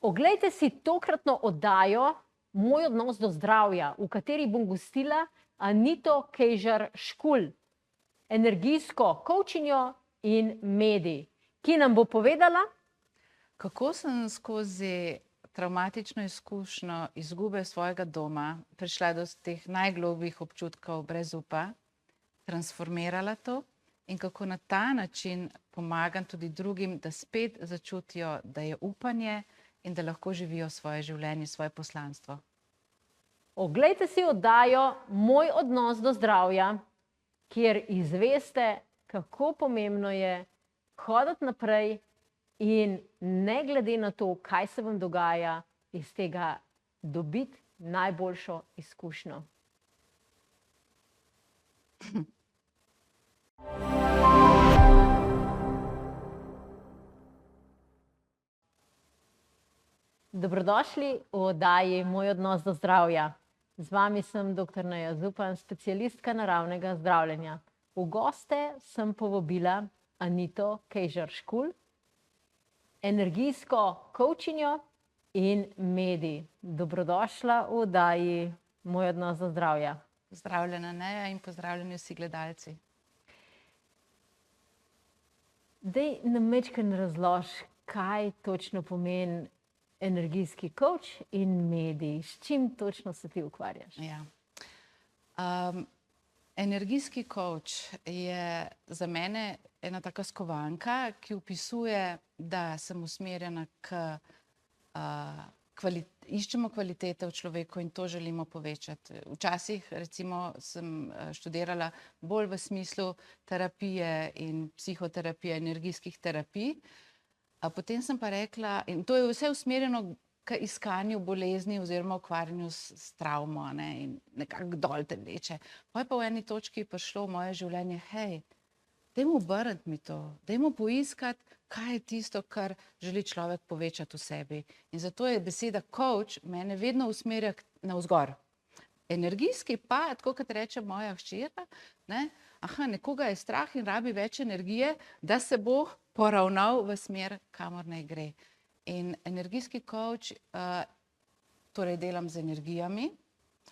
Oglejte si tokratno oddajo Moj odnos do zdravja, v kateri bom gostila Anito Kejžar Škulj, energijsko coachinjo in medij, ki nam bo povedala, kako sem skozi travmatično izkušnjo izgube svojega doma prišla do teh najglobljih občutkov brezupa, transformirala to in kako na ta način pomagam tudi drugim, da spet začutijo, da je upanje in da lahko živijo svoje življenje, svoje poslanstvo. oglejte si oddajo Moj odnos do zdravja, kjer izveste, kako pomembno je hoditi naprej in ne glede na to, kaj se vam dogaja, iz tega dobiti najboljšo izkušnjo. Dobrodošli v oddaji Moj odnos do zdravja. Z vami sem dr. Neja Zupan, specialistka naravnega zdravljenja. V goste sem povabila Anito Kejžar Škulj, energijsko coachinjo in medij. Dobrodošla v oddaji Moj odnos do zdravja. Pozdravljena Neja in pozdravljeni vsi gledalci. Daj nam majčkeno razloži, kaj točno pomeni energijski coach in medij. S čim točno se ti ukvarjaš? Ja. Energijski coach je za mene ena taka skovanka, ki opisuje, da sem usmerjena iščemo kvalitete v človeku in to želimo povečati. Včasih recimo sem študirala bolj v smislu terapije in psihoterapije, energijskih terapij. Potem sem pa rekla, in to je vse usmerjeno k iskanju bolezni oziroma ukvarjanju s travmo, ne, in nekako dol te vleče. Pa je pa v eni točki prišlo v moje življenje, hej, dajmo obrniti mi to, dajmo poiskati, kaj je tisto, kar želi človek povečati v sebi. In zato je beseda coach mene vedno usmerja navzgor. Energijski pa, tako kot reče moja hčera, ne, nekoga je strah in rabi več energije, da se bo poravnal v smer, kamor naj gre. In energijski coach, torej delam z energijami,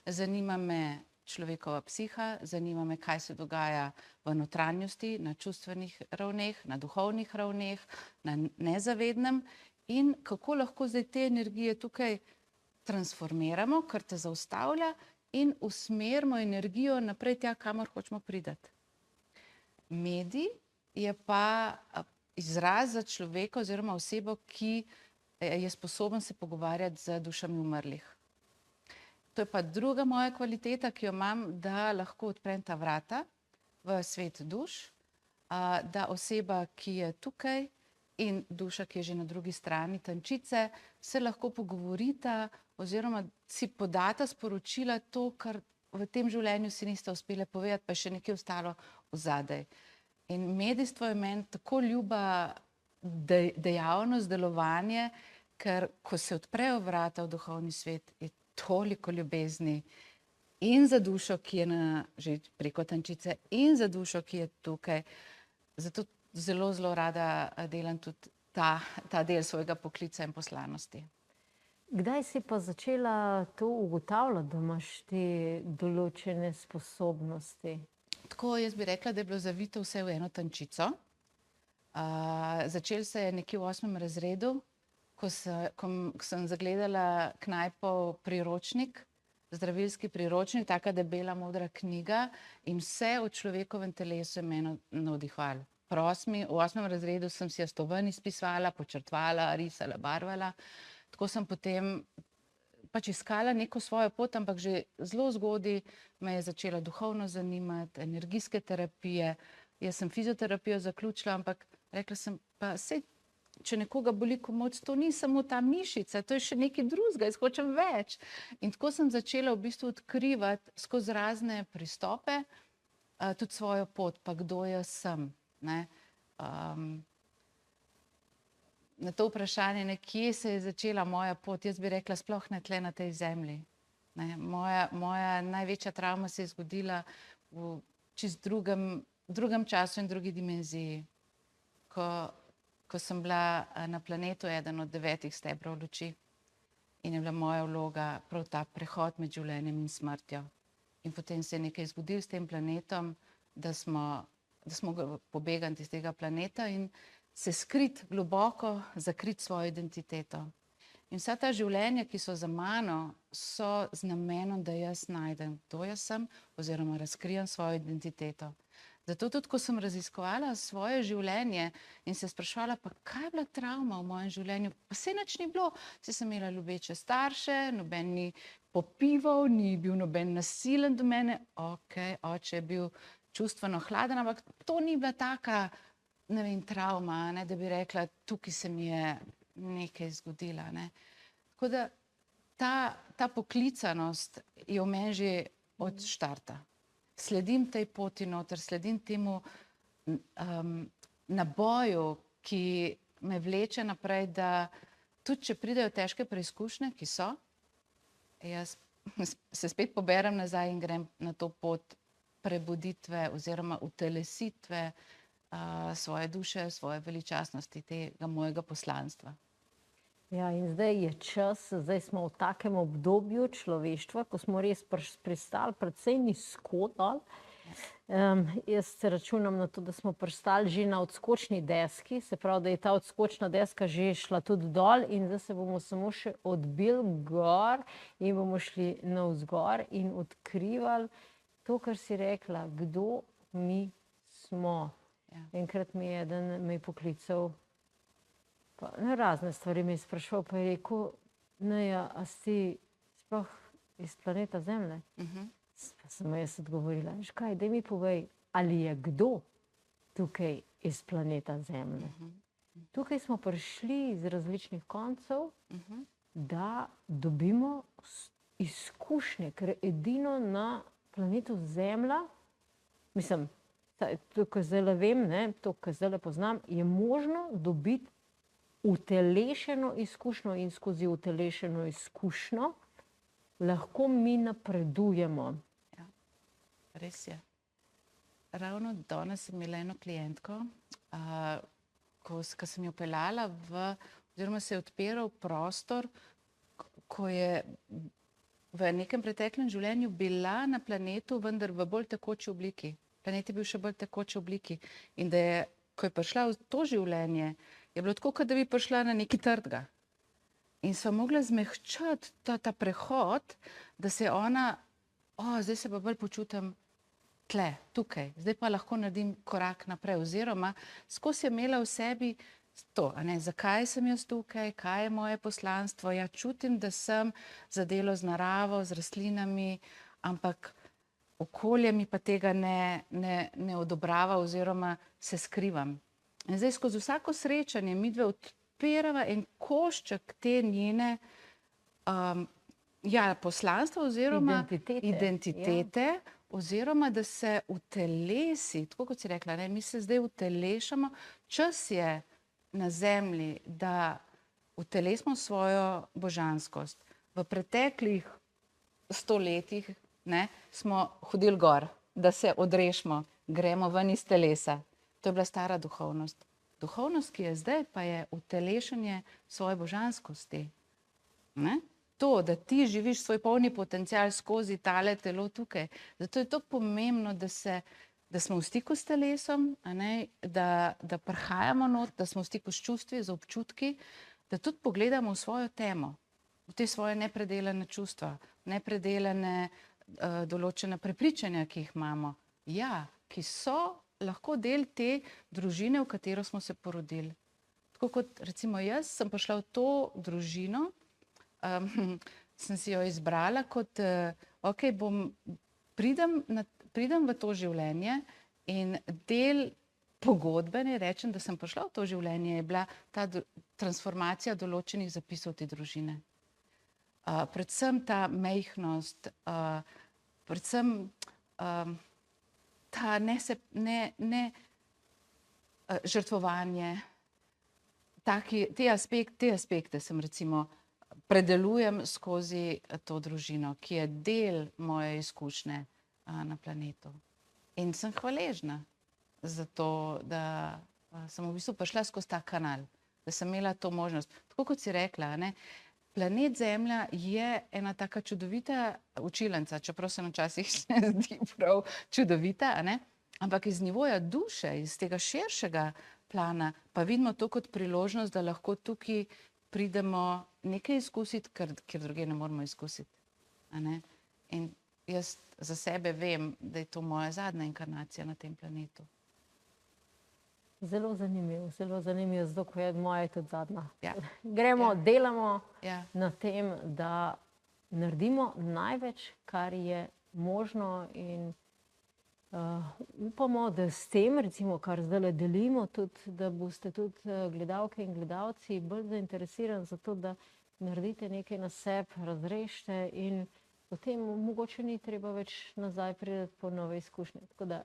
zanima me človekova psiha, zanima me, kaj se dogaja v notranjosti, na čustvenih ravneh, na duhovnih ravneh, na nezavednem in kako lahko zdaj te energije tukaj transformiramo, kar te zaustavlja in usmerimo energijo naprej tja, kamor hočemo priti. Medij je pa izraz za človeka oziroma osebo, ki je sposoben se pogovarjati z dušami umrlih. To je pa druga moja kvaliteta, ki jo imam, da lahko odprem ta vrata v svet duš, da oseba, ki je tukaj in duša, ki je že na drugi strani, tančice, se lahko pogovorita oziroma si podata sporočila to, kar v tem življenju si niste uspeli povedati, pa je še nekaj ostalo vzadej. In medijstvo je meni tako ljuba dejavnost, delovanje, ker ko se odprejo vrata v duhovni svet, je toliko ljubezni in za dušo, ki je že preko tančice, in za dušo, ki je tukaj. Zato zelo, zelo rada delam tudi ta del svojega poklica in poslanosti. Kdaj si pa začela to ugotavljati, da imaš te določene sposobnosti? Tako, jaz bi rekla, da je bilo zavito vse v eno tančico. Začelo se je nekje v 8. razredu, ko sem zagledala Knajpov priročnik, zdravilski priročnik, taka debela modra knjiga in vse o človekovem telesu je mene navdihvalo. V 8. razredu sem si jaz to ven izpisovala, počrtovala, risala, barvala. Tako sem potem pač iskala neko svojo pot, ampak že zelo zgodaj me je začela duhovno zanimati, energijske terapije. Jaz sem fizioterapijo zaključila, ampak rekla sem, pa sej, če nekoga boli komolec, to ni samo ta mišica, to je še nekaj drugega, jaz hočem več. In tako sem začela v bistvu odkrivati skozi razne pristope tudi svojo pot, pa kdo jaz sem, ne. Na to vprašanje, kje se je začela moja pot, jaz bi rekla, sploh ne tle na tej zemlji. Moja največja travma se je zgodila v čisto drugem času in drugi dimenziji. Ko ko sem bila na planetu eden od 9 stebrov luči in je bila moja vloga prav ta prehod med življenjem in smrtjo. In potem se je nekaj zgodilo s tem planetom, da smo pobegnili iz tega planeta in se skrit globoko, zakrit svojo identiteto. In vsa ta življenja, ki so za mano, so z namenom, da jaz najdem, kdo jaz sem, oziroma razkrijem svojo identiteto. Zato tudi, ko sem raziskovala svoje življenje in se spraševala, pa kaj je bila travma v mojem življenju, pa saj nič ni bilo. Saj sem imela ljubeče starše, noben ni popival, ni bil noben nasilen do mene. Ok, oče je bil čustveno hladen, ampak to ni bila taka, ne vem, travma, ne, da bi rekla, tukaj se mi je nekaj zgodila. Ne. Tako da ta poklicanost je v meni že od štarta. Sledim tej poti noter, sledim temu naboju, ki me vleče naprej, da tudi če pridejo težke preizkušnje, ki so, jaz se spet poberem nazaj in grem na to pot prebuditve oziroma utelesitve svoje duše, svoje veličastnosti, tega mojega poslanstva. Ja, in zdaj je čas, zdaj smo v takem obdobju človeštva, ko smo res pristali predvsej nizko dol. Jaz se računam na to, da smo pristali že na odskočni deski, se pravi, da je ta odskočna deska že šla tudi dol in zdaj se bomo samo še odbili gor in bomo šli navzgor in odkrivali to, kar si rekla, kdo mi smo. Ja. Enkrat me je poklical, pa razne stvari mi je sprašal, pa je rekel, Neja, a si sploh iz planeta Zemlje? Pa sem jaz odgovorila, veš kaj, daj mi povej, ali je kdo tukaj iz planeta Zemlje? Tukaj smo prišli iz različnih koncev, da dobimo izkušnje, ker edino na planetu Zemlja, mislim, to, kar zdaj vem, to, kar zdaj poznam, je možno dobiti utelešeno izkušnjo in skozi utelešeno izkušnjo lahko mi napredujemo. Ja, res je. Ravno danes sem imela eno klientko, ko sem jo peljala oziroma se je odpiral prostor, ko je v nekem preteklem življenju bila na planetu, vendar v bolj tekoči obliki. Planet je bil še bolj tekoči obliki. In da je, ko je prišla v to življenje, je bilo tako, kot da bi prišla na nekaj trdega. In so mogla zmehčati ta prehod, da se je ona, zdaj se pa bolj počutim tle, tukaj, zdaj pa lahko naredim korak naprej. Oziroma, skozi je imela v sebi to, zakaj sem jaz tukaj, kaj je moje poslanstvo. Ja, čutim, da sem za delo z naravo, z rastlinami, ampak okolje mi pa tega ne odobrava oziroma se skrivam. In zdaj skozi vsako srečanje midve odpirava en košček te njene poslanstva oziroma identitete, oziroma da se utelesi, tako kot si rekla, mi se zdaj utelešamo, čas je na Zemlji, da utelesimo svojo božanskost. V preteklih 100 letih smo hodili gor, da se odrešimo, gremo ven iz telesa. To je bila stara duhovnost. Duhovnost, ki je zdaj, pa je utelešanje svoje božanskosti. To, da ti živiš svoj polni potencial skozi tale telo tukaj. Zato je to pomembno, da smo v stiku s telesom, da prihajamo not, da smo v stiku s čustvi, z občutki, da tudi pogledamo v svojo temo, v te svoje nepredelane čustva, nepredelane določena prepričanja, ki jih imamo. Ja, ki so lahko del te družine, v katero smo se porodili. Tako kot recimo jaz sem prišla v to družino, sem si jo izbrala kot, pridem v to življenje in del pogodbe, ne rečem, da sem prišla v to življenje, je bila ta transformacija določenih zapisov te družine. Predvsem ta majhnost, predvsem ta žrtvovanje, te aspekte sem recimo predelujem skozi to družino, ki je del moje izkušnje na planetu. In sem hvaležna za to, da sem v bistvu prišla skozi ta kanal, da sem imela to možnost. Tako kot si rekla, ne, planet Zemlja je ena taka čudovita učilnica, čeprav se nam včasih ne zdi prav čudovita, a ne? Ampak iz nivoja duše, iz tega širšega plana, pa vidimo to kot priložnost, da lahko tukaj pridemo nekaj izkusiti, kjer druge ne moramo izkusiti. A ne? In jaz za sebe vem, da je to moja zadnja inkarnacija na tem planetu. Zelo zanimivo, zato ko je moja tudi zadnja. Ja. Gremo, delamo Ja. na tem, da naredimo največ, kar je možno in upamo, da s tem, recimo, kar zdaj delimo, tudi, da boste tudi gledalke in gledalci bolj zainteresirani za to, da naredite nekaj na sebi, razrešite in potem mogoče ni treba več nazaj priti po nove izkušnje. Tako da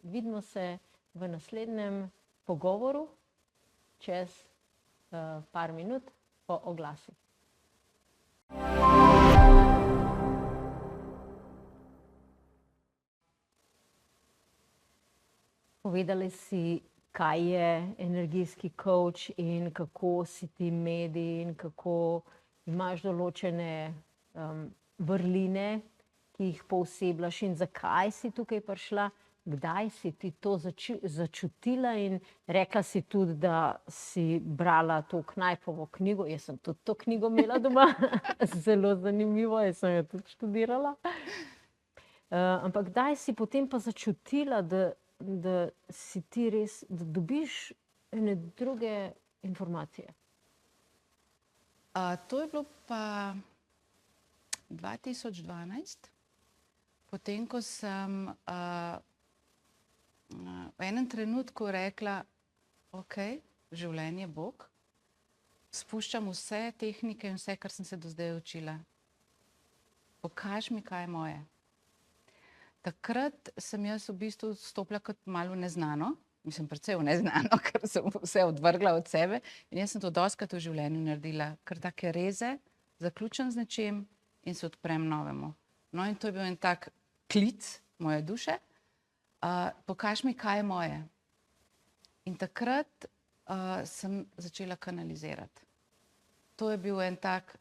vidimo se v naslednjem pogovoru čez par minut po oglasih. Povedali si, kaj je energijski coach in kako si ti medij in kako imaš določene vrline, ki jih poosebljaš in zakaj si tukaj prišla, kdaj si ti to začutila in rekla si tudi, da si brala to Knajpovo knjigo. Jaz sem tudi to knjigo imela doma, zelo zanimivo, jaz sem jo tudi študirala. Ampak kdaj si potem pa začutila, da si ti res, da dobiš ene druge informacije? To je bilo pa 2012, potem, ko sem v enem trenutku rekla, ok, življenje je Bog, spuščam vse tehnike in vse, kar sem se do zdaj učila. Pokaži mi, kaj je moje. Takrat sem jaz v bistvu stopila kot malo v neznano, mislim, predvsej v neznano, ker sem vse odvrgla od sebe in jaz sem to dostikrat v življenju naredila, ker take reze, zaključim z nečim in se odprem novemu. No in to je bil en tak klic moje duše, pokaži mi, kaj je moje. In takrat sem začela kanalizirati. To je bil en tak,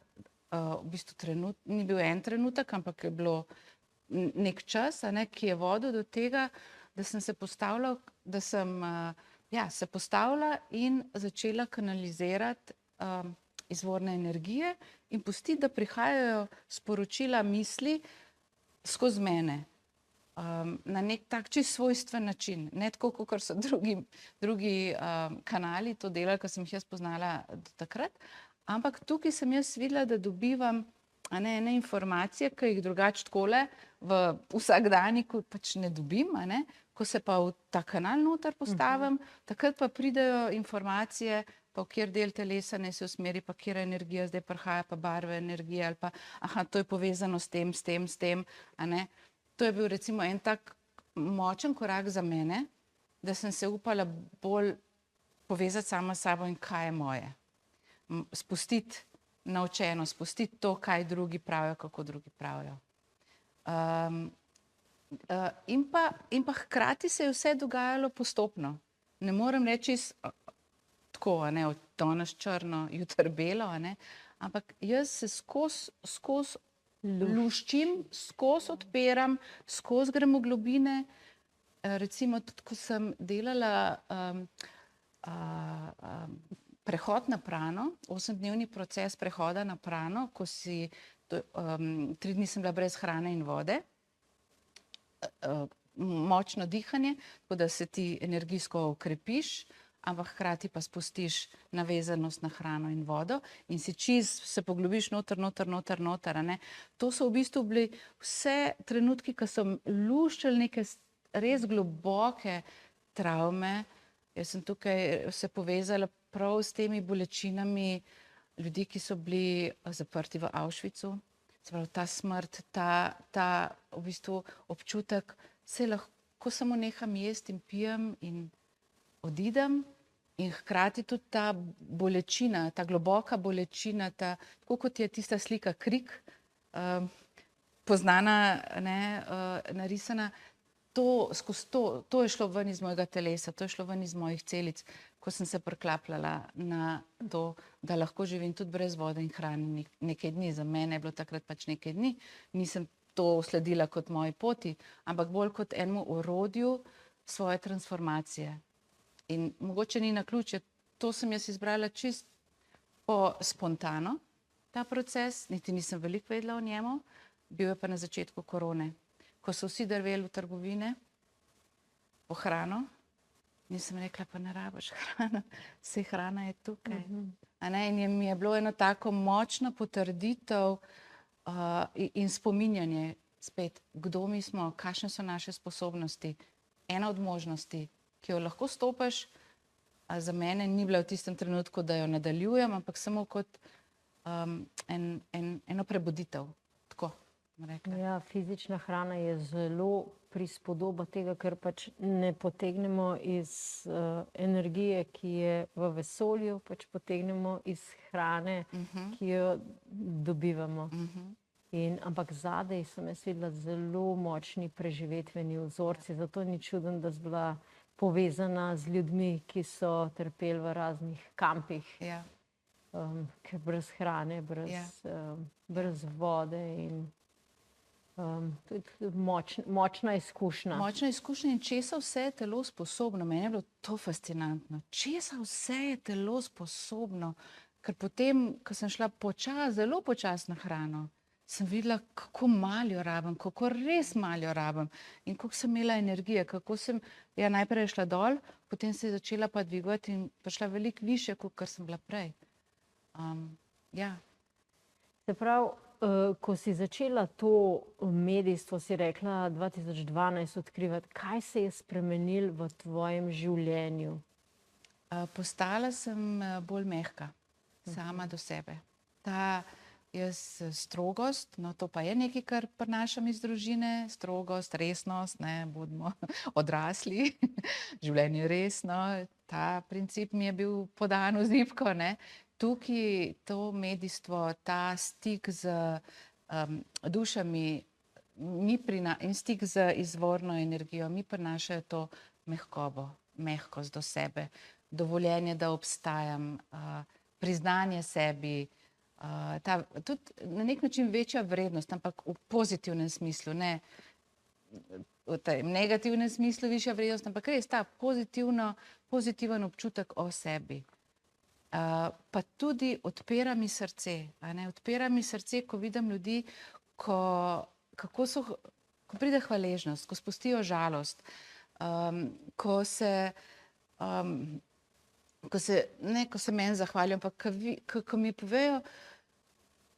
v bistvu ni bil en trenutek, ampak je bilo nek čas, ki je vodil do tega, da sem se postavila, se postavila in začela kanalizirati izvorne energije in pustiti, da prihajajo sporočila, misli skozi mene. Na nek tak čisto svojstven način. Ne tako, kot so drugi kanali to delali, ki sem jih jaz poznala do takrat, ampak tukaj sem jaz videla, da dobivam ene informacije, ki jih drugače takole v vsakdaniku pač ne dobim, ko se pa v ta kanal noter postavim, takrat pa pridejo informacije, pa v kjer del telesa naj se usmeri, pa kjera energija zdaj prihaja, pa barve energije, ali pa to je povezano s tem, s tem, To je bil recimo en tak močen korak za mene, da sem se upala bolj povezati sama s sabo in kaj je moje. Spustiti naučeno, spustiti to, kaj drugi pravijo, kako drugi pravijo. In pa hkrati se je vse dogajalo postopno. Ne morem reči tako, od danes črno, jutri belo, ampak jaz se skozi luščim, skozi odpiram, skozi grem v globine. Recimo tudi, ko sem delala prehod na prano, 8-dnevni proces prehoda na prano, ko 3 dni sem bila brez hrane in vode, močno dihanje, tako da se ti energijsko okrepiš, ampak hkrati pa spustiš navezanost na hrano in vodo in si čisto se poglobiš noter. To so v bistvu bili vse trenutki, ko so luščili neke res globoke travme. Jaz sem tukaj se povezala prav s temi bolečinami ljudi, ki so bili zaprti v Auschwitzu. Se pravi, ta smrt, ta v bistvu občutek, se lahko samo neham jesti in pijem in odidem in hkrati tudi ta bolečina, ta globoka bolečina, tako kot je tista slika Krik, poznana, narisana, to je šlo ven iz mojega telesa, to je šlo ven iz mojih celic. ko sem se priklapljala na to, da lahko živim tudi brez vode in hrane nekaj dni. Za mene je bilo takrat pač nekaj dni. Nisem to sledila kot moji poti, ampak bolj kot enemu orodju svoje transformacije. In mogoče ni naključje, to sem jaz izbrala čist spontano, ta proces, niti nisem veliko vedela o njemu, bil je pa na začetku korone, ko so vsi drveli v trgovine po hrano, nisem rekla, pa ne rabiš hrana, saj hrana je tukaj. In mi je bilo eno tako močno potrditev in spominjanje spet, kdo mi smo, kakšne so naše sposobnosti. Ena od možnosti, ki jo lahko stopiš, za mene ni bila v tistem trenutku, da jo nadaljujem, ampak samo kot eno prebuditev. Tako bom rekla. Ja, fizična hrana je zelo prispodoba tega, ker pač ne potegnemo iz energije, ki je v vesolju, pač potegnemo iz hrane, ki jo dobivamo. Ampak zadaj sem jaz videla zelo močni preživetveni vzorci, zato ni čuden, da sem bila povezana z ljudmi, ki so trpeli v raznih kampih, ker brez hrane, brez vode in to je močna izkušnja. Močna izkušnja in česa vse je telo sposobno. Meni je bilo to fascinantno. Česa vse je telo sposobno, ker potem, ko sem šla zelo počasno hrano, sem videla, kako malo jo rabim, kako res malo jo rabim in koliko sem imela energije, kako sem, najprej šla dol, potem se je začela pa dvigovati in prišla veliko više, kot sem bila prej. Se pravi, ko si začela to medijstvo, si rekla 2012 odkrivati, kaj se je spremenilo v tvojem življenju? Postala sem bolj mehka, sama do sebe. Ta strogost, no to pa je nekaj, kar prinašam iz družine, strogost, resnost, bodimo odrasli, življenje je resno, ta princip mi je bil podan v zibko, Tukaj to medijstvo, ta stik z dušami in stik z izvorno energijo mi prinašajo to mehkobo, mehkost do sebe, dovoljenje, da obstajam, priznanje sebi, tudi na nek način večja vrednost, ampak v pozitivnem smislu, ne v tem negativnem smislu višja vrednost, ampak res ta pozitiven občutek o sebi. Pa tudi odpira mi srce, odpira mi srce, ko vidim ljudi, ko pride hvaležnost, ko spustijo žalost, ko se meni zahvalijo, ampak ko mi povejo,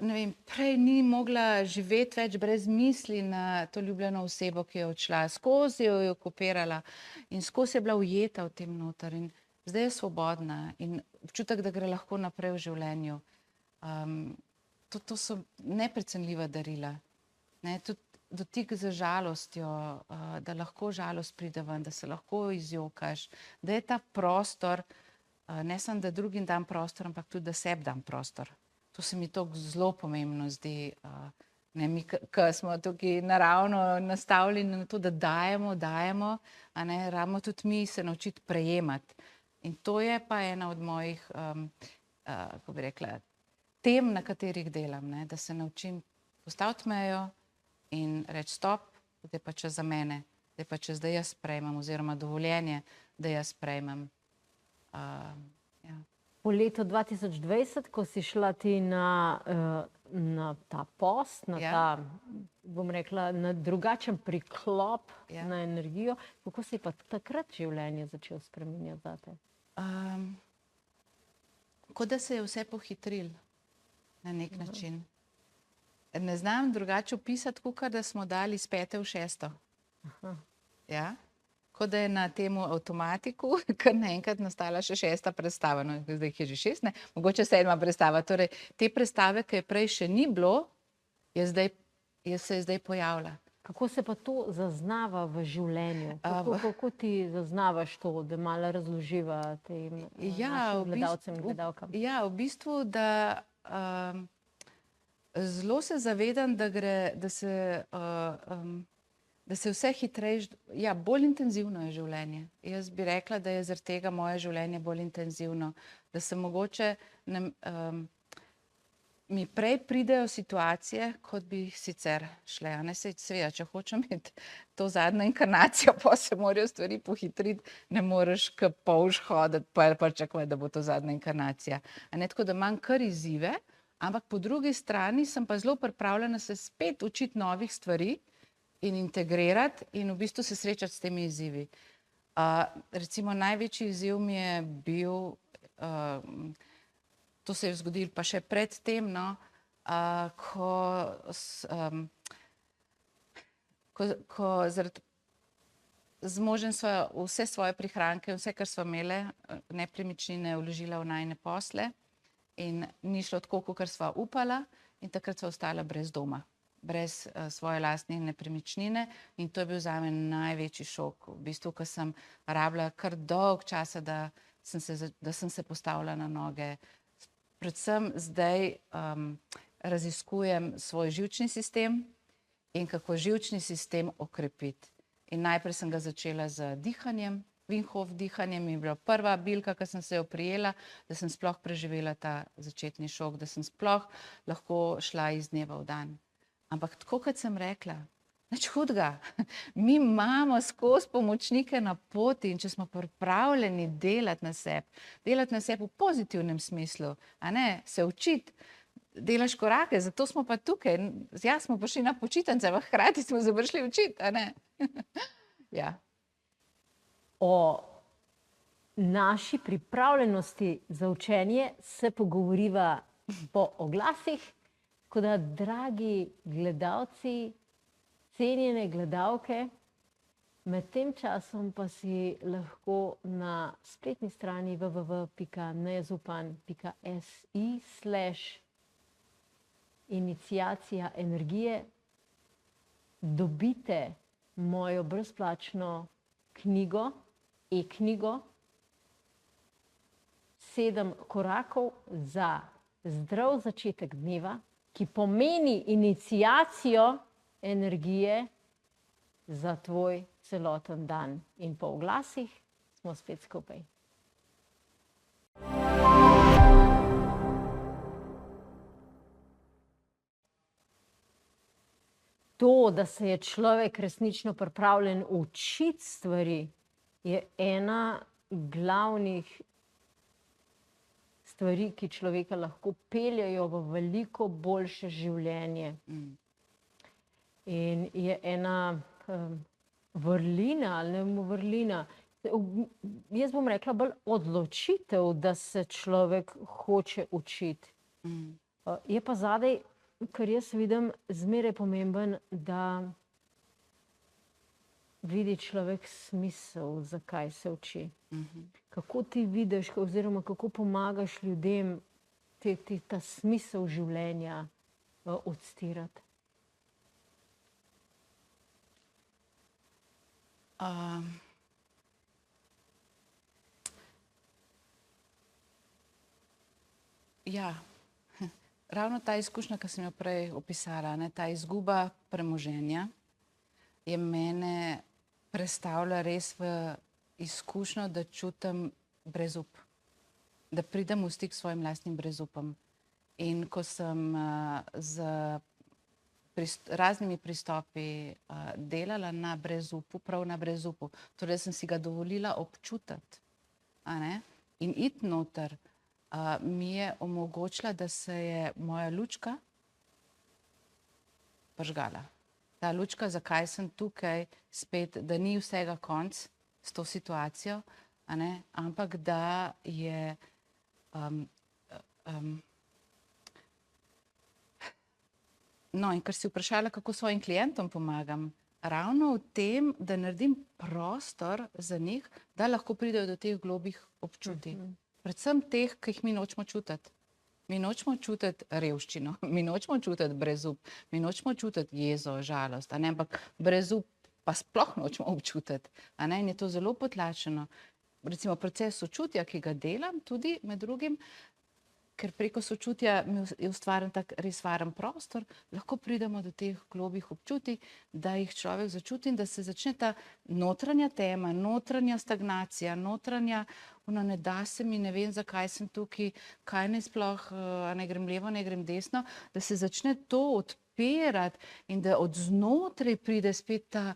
ne vem, prej ni mogla živeti več brez misli na to ljubljeno osebo, ki je odšla, skozi jo je okupirala in skozi je bila ujeta v tem noter in zdaj je svobodna in občutek, da gre lahko naprej v življenju. To so neprecenljiva darila. Tudi dotik z žalostjo, da lahko žalost pride ven, da se lahko izjokaš, da je ta prostor, ne samo da drugim dam prostor, ampak tudi da sebi dam prostor. To se mi to zelo pomembno zdi. Mi, ki smo tukaj naravno nastavljeni na to, da dajemo, rabimo tudi mi se naučiti prejemati. In to je pa ena od mojih, kako bi rekla, tem, na katerih delam, da se naučim postaviti mejo in reči stop, zdaj pa čas za mene, zdaj pa čas, da jaz sprejmem oziroma dovoljenje, da jaz sprejmem. Po letu 2020, ko si šla ti na ta post, na ta, bom rekla, na drugačen priklop na energijo, kako si pa takrat življenje začel spreminjati zate? Kot da se je vse pohitrilo na nek način. Ne znam drugače opisati, kakor da smo dali iz 5. v 6. Kot da je na temu avtomatiku kar naenkrat nastala še 6. predstava. No, zdaj jih je že 6, mogoče 7. predstava. Torej, te predstave, ki je prej še ni bilo, se je zdaj pojavila. Kako se pa to zaznava v življenju? Kako ti zaznavaš to, da malo razloživa tem našim gledalcem in gledalkam? V bistvu, da zelo se zavedam, da da se vse hitreje, ja, bolj intenzivno je življenje. Jaz bi rekla, da je zaradi tega moje življenje bolj intenzivno, da se mogoče mi prej pridejo situacije, kot bi sicer šle. A ne, seveda, če hočem imeti to zadnjo inkarnacijo, pa se morajo stvari pohitriti, ne moreš kot polž hoditi, pa pričakovati, da bo to zadnja inkarnacija. A ne, tako da imam kar izzive, ampak po drugi strani sem pa zelo pripravljena se spet učiti novih stvari in integrirati in v bistvu se srečati s temi izzivi. Recimo največji izziv mi je bil, to se je zgodilo pa še pred tem, no, ko z možem sva vse svoje prihranke, vse, kar sva imele, nepremičnine vložila v najine posle in ni šlo tako, kakor sva upala, in takrat sva ostala brez doma, brez svoje lastne nepremičnine, in to je bil zame največji šok, v bistvu, ko sem rabila kar dolg časa, da sem se postavila na noge. Predvsem zdaj raziskujem svoj živčni sistem in kako živčni sistem okrepiti. In najprej sem ga začela z dihanjem, Wim Hof dihanjem, in je bila prva bilka, ki sem se jo prijela, da sem sploh preživela ta začetni šok, da sem sploh lahko šla iz dneva v dan. Ampak tako, kot sem rekla, nič hudega. Mi imamo skozi pomočnike na poti, in če smo pripravljeni delati na sebi v pozitivnem smislu, a ne, se učiti, delaš korake, zato smo pa tukaj. Ja, smo prišli na počitnice, ampak hkrati smo se prišli učiti, a ne. Ja. O naši pripravljenosti za učenje se pogovoriva po oglasih, tako da, dragi gledalci, cenjene gledalke, med tem časom pa si lahko na spletni strani www.nezupan.si/iniciacija energije dobite mojo brezplačno knjigo, e-knjigo 7 korakov za zdrav začetek dneva, ki pomeni iniciacijo energije za tvoj celoten dan. In po oglasih smo spet skupaj. To, da se je človek resnično pripravljen učiti stvari, je ena glavnih stvari, ki človeka lahko peljejo v veliko boljše življenje. In je ena vrlina, ali ne bomo vrlina, jaz bom rekla bolj odločitev, da se človek hoče učiti. Je pa zadaj, kar jaz vidim, zmeraj pomemben, da vidi človek smisel, zakaj se uči. Kako ti vidiš, oziroma kako pomagaš ljudem ta smisel življenja odstirati? Ja, ravno ta izkušnja, ki sem jo prej opisala, ne, ta izguba premoženja, je mene prestavila res v izkušnjo, da čutim brezup, da pridem v stik s svojim lastnim brezupom. In ko sem z raznimi pristopi delala na brezupu, prav na brezupu, torej sem si ga dovolila občutiti, a ne, in iti noter, mi je omogočila, da se je moja lučka prižgala. Ta lučka, zakaj sem tukaj spet, da ni vsega konc s to situacijo, a ne, ampak da je no, in ker si vprašala, kako svojim klientom pomagam, ravno v tem, da naredim prostor za njih, da lahko pridejo do teh globih občutij. Predvsem teh, ki jih mi nočemo čutiti. Mi nočemo čutiti revščino, mi nočemo čutiti brezup, mi nočemo čutiti jezo, žalost, a ne, ampak brezup pa sploh nočemo občutiti, a ne, in je to zelo potlačeno. Recimo proces sočutja, ki ga delam, tudi med drugim, ker preko sočutja je ustvarjen tak res varen prostor, lahko pridemo do teh globih občutij, da jih človek začuti in da se začne ta notranja tema, notranja stagnacija, notranja, ne da se mi, ne vem, zakaj sem tukaj, kaj naj sploh, ne grem levo, ne grem desno, da se začne to odpirati in da od znotraj pride spet ta,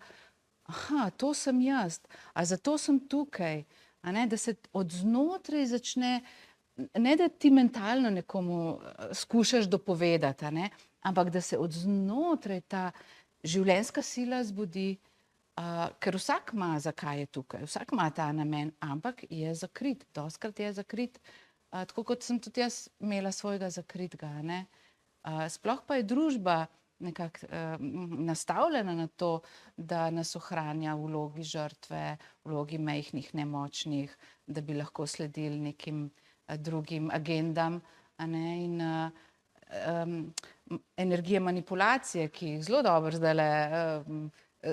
aha, to sem jaz, a zato sem tukaj, a ne, da se od znotraj začne, ne da ti mentalno nekomu skušaš dopovedati, a ne, ampak da se od znotraj ta življenjska sila zbudi, ker vsak ima, zakaj je tukaj, vsak ima ta namen, ampak je zakrit, dostikrat je zakrit, tako kot sem tudi jaz imela svojega zakritega, a ne. Sploh pa je družba nekako nastavljena na to, da nas ohranja v vlogi žrtve, v vlogi majhnih, nemočnih, da bi lahko sledili nekim drugim agendam, a ne, in energije manipulacije, ki jih zelo dobro zdajle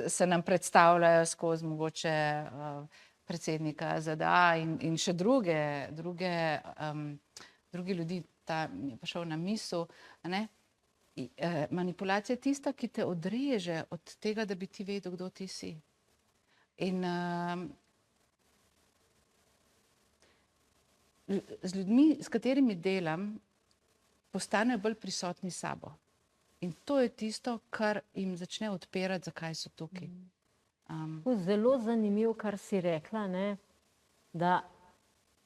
se nam predstavljajo skozi mogoče predsednika ZDA in še drugi ljudi, ta mi je prišel na misel, a ne. Manipulacija je tista, ki te odreže od tega, da bi ti vedel, kdo ti si. In z ljudmi, s katerimi delam, postanejo bolj prisotni s sabo. In to je tisto, kar jim začne odpirati, zakaj so tukaj. Zelo zanimivo, kar si rekla, ne, da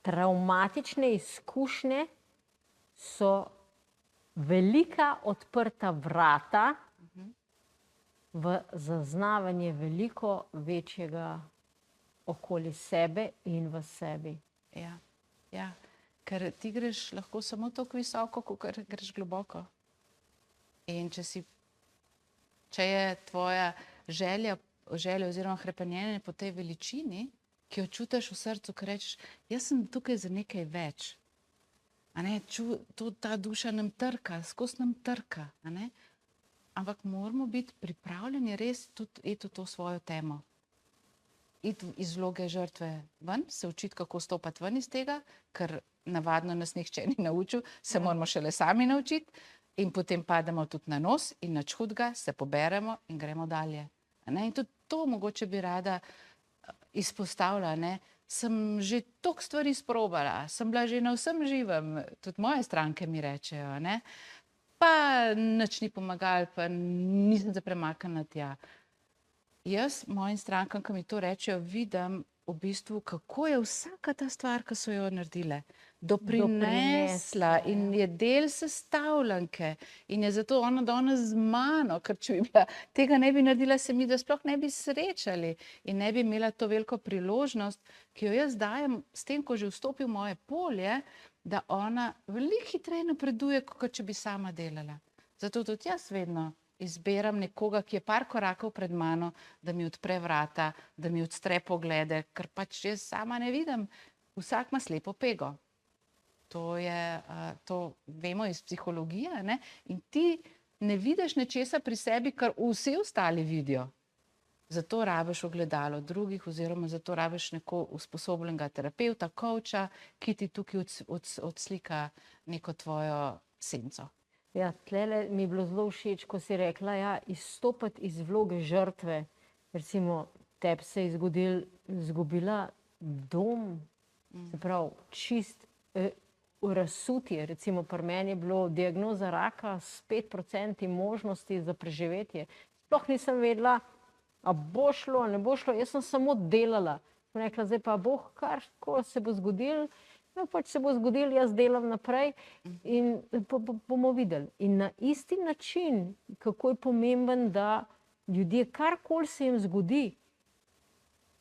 travmatične izkušnje so velika odprta vrata v zaznavanje veliko večjega okoli sebe in v sebi. Ja, ker ti greš lahko samo toliko visoko, kakor greš globoko. In če je tvoja želja oziroma hrepenenje po tej veličini, ki jo čutiš v srcu, ko rečeš, jaz sem tukaj za nekaj več. A ne, ta duša nam trka, skozi nam trka, a ne. Ampak moramo biti pripravljeni res tudi iti v to svojo temo. Iti iz vloge žrtve ven, se učiti, kako stopati ven iz tega, ker navadno nas nihče ni naučil, se moramo šele sami naučiti in potem pademo tudi na nos in nič hudega, se poberemo in gremo dalje. A ne, in tudi to mogoče bi rada izpostavila, ne. Sem že toliko stvari sprobala, sem bila že na vsem živem, tudi moje stranke mi rečejo, ne. Pa nič ni pomagalo, pa nisem se premaknila tja. Jaz mojim strankam, ki mi to rečejo, vidim v bistvu, kako je vsaka ta stvar, ki so jo naredile, doprinesla in je del sestavljanke in je zato ona danes z mano, ker če bi bila, tega ne bi naredila, se mi, da sploh ne bi srečali in ne bi imela to veliko priložnost, ki jo jaz dajem s tem, ko že vstopi v moje polje, da ona veliko hitreje napreduje, kot če bi sama delala. Zato tudi jaz vedno izbiram nekoga, ki je par korakov pred mano, da mi odpre vrata, da mi odstre poglede, ker pač jaz sama ne vidim. Vsak ima slepo pego. To vemo iz psihologije, ne? In ti ne vidiš nečesa pri sebi, kar vsi ostali vidijo. Zato rabiš ogledalo drugih oziroma zato rabiš neko usposobljenega terapevta, coacha, ki ti tukaj odslika neko tvojo senco. Ja, tlele mi je bilo zelo všeč, ko si rekla, ja, izstopati iz vloge žrtve. Recimo, tebi se je izgubila dom, se pravi, čist razsutje. Recimo, pri meni je bilo diagnoza raka s 5% možnosti za preživetje. Sploh nisem vedela, a bo šlo, a ne bo šlo, jaz sem samo delala. Sem rekla, zdaj pa Bog, kar se bo zgodilo, no, pač se bo zgodilo, jaz delam naprej in bomo videli. In na isti način, kako je pomemben, da ljudje, karkoli se jim zgodi,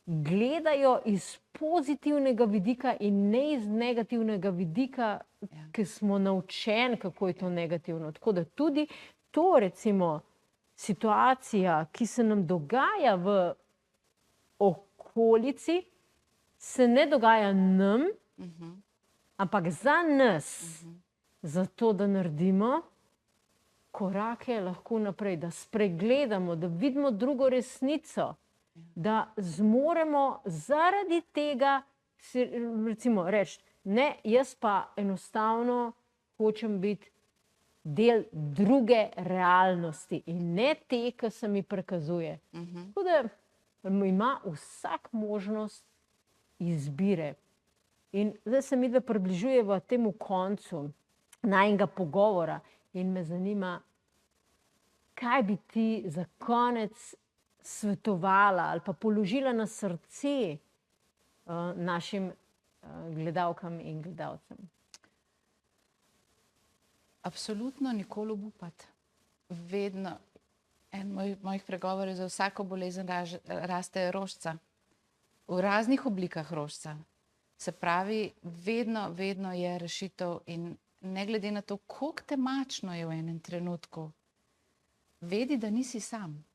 gledajo iz pozitivnega vidika in ne iz negativnega vidika, ki smo naučeni, kako je to negativno. Tako da tudi to, recimo, situacija, ki se nam dogaja v okolici, se ne dogaja nam, ampak za nas, zato da naredimo korake lahko naprej, da spregledamo, da vidimo drugo resnico, da zmoremo zaradi tega, recimo reči, ne, jaz pa enostavno hočem biti del druge realnosti in ne te, ki se mi prikazuje. Tako da ima vsak možnost izbire. In zdaj se midva približujeva temu koncu najinega pogovora in me zanima, kaj bi ti za konec svetovala ali pa položila na srce našim gledalkam in gledalcem. Absolutno nikoli obupati. Vedno, en mojih pregovorov je, za vsako bolezen raste rožica. V raznih oblikah rožica. Se pravi, vedno je rešitev in ne glede na to, koliko temačno je v enem trenutku, vedi, da nisi sam.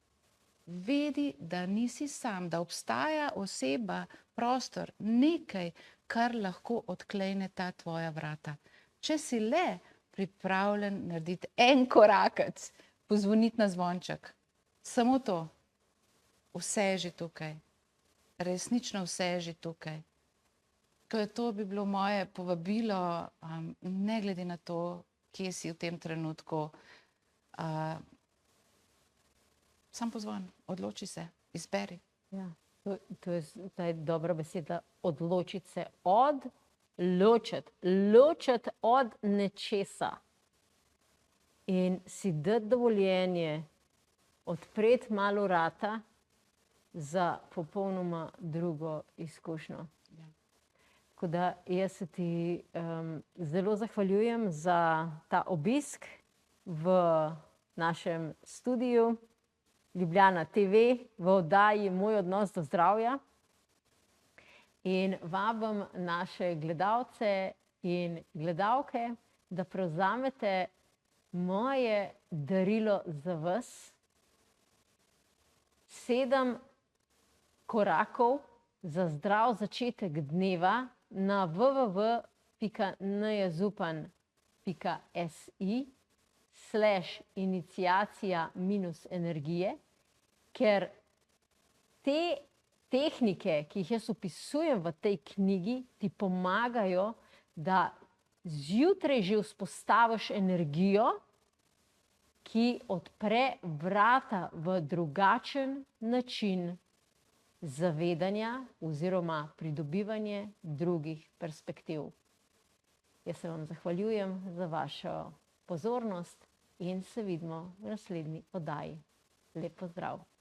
Vedi, da nisi sam, da obstaja oseba, prostor, nekaj, kar lahko odklene ta tvoja vrata. Če si le pripravljen narediti en korakec, pozvoniti na zvonček. Samo to. Vse je že tukaj. Resnično vse je že tukaj. To bi bilo moje povabilo, ne glede na to, kje si v tem trenutku. Sam pozvon, odloči se, izberi. Ja, to je zdaj dobra beseda, odločiti se od, ločiti od nečesa in si dati dovoljenje, odpreti malo vrata za popolnoma drugo izkušnjo. Tako da jaz se ti zelo zahvaljujem za ta obisk v našem studiu Ljubljana TV v oddaji Moj odnos do zdravja. In vabim naše gledalce in gledalke, da prevzamete moje darilo za vas. 7 korakov za zdrav začetek dneva na www.najazupan.si/iniciacija-energije, ker te tehnike, ki jih jaz opisujem v tej knjigi, ti pomagajo, da zjutraj že vzpostaviš energijo, ki odpre vrata v drugačen način zavedanja oziroma pridobivanje drugih perspektiv. Jaz se vam zahvaljujem za vašo pozornost in se vidimo v naslednji oddaji. Lep pozdrav!